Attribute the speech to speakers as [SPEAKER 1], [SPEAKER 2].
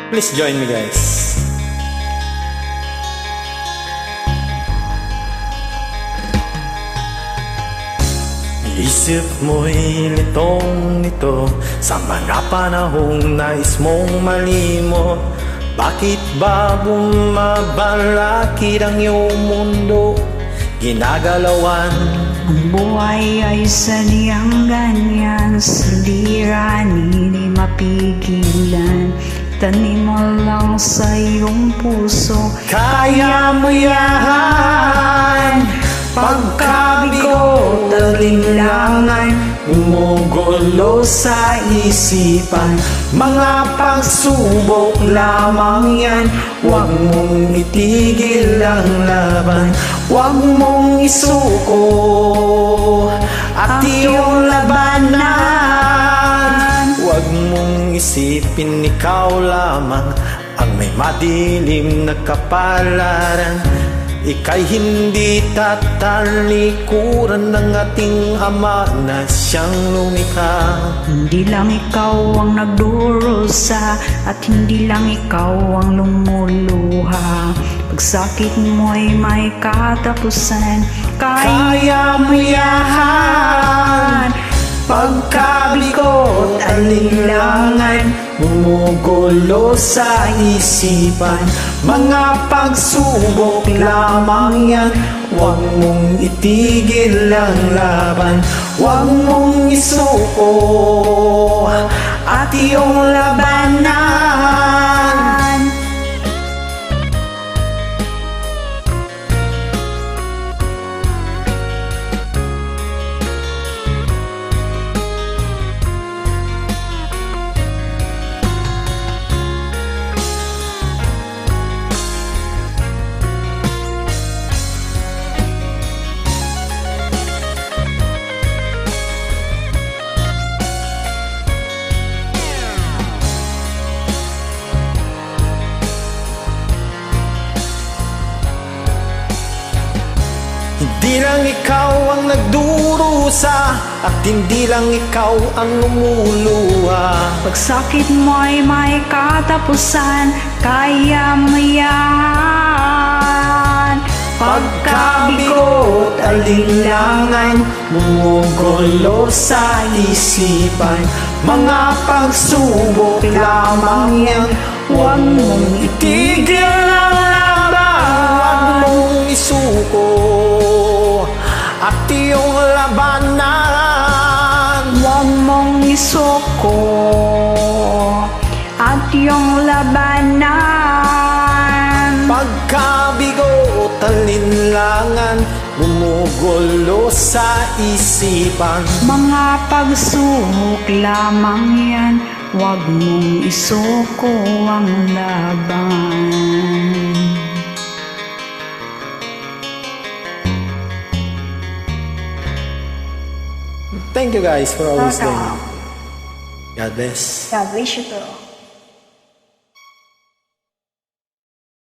[SPEAKER 1] Please join me, guys. Isip mo'y litong-lito sa mga panahong nais mong malimot. Bakit ba bumabalakid ang iyong mundo? Ginagalawan
[SPEAKER 2] ang buhay ay sadyang ganyan, suliranin di mapigilan. Tanim mo lang sa iyong puso,
[SPEAKER 1] kaya mo yan. Pagkabigo, talinlangan, gumugulo sa isipan. Mga pagsubok lamang yan, huwag mong itigil ang laban. Huwag mong isuko at iyong labanan. Huwag mong isipin ikaw lamang ang may madilim na kapalaran. Ika'y hindi tatalikuran ng ating Ama na siyang lumikha.
[SPEAKER 2] Hindi lang ikaw ang nagdurusa at hindi lang ikaw ang lumuluha. Pagsakit mo'y may katapusan,
[SPEAKER 1] Kaya mo yan. Pagkabigot, alinlangan, gumugulo sa isipan. Mga pagsubok lamang yan, huwag mong itigil ang laban. Huwag mong isuko at iyong labanan. Hindi lang ikaw ang nagdurusa at hindi lang ikaw ang lumuluha.
[SPEAKER 2] pagsakit mo'y may katapusan, kaya mo yan.
[SPEAKER 1] Pagkabigot, alinlangan, gumugulo sa isipan. Mga pagsubok lamang yan, huwag mong itigil ang laban. Huwag mong isuko at iyong labanan.
[SPEAKER 2] Huwag mong isuko at iyong labanan.
[SPEAKER 1] Pagkabigo, talinlangan, gumugulo sa isipan.
[SPEAKER 2] Mga pagsubok lamang yan, huwag mong isuko ang laban.
[SPEAKER 1] Thank you guys for always
[SPEAKER 2] Welcome.
[SPEAKER 1] listening. God bless.
[SPEAKER 2] God bless you too.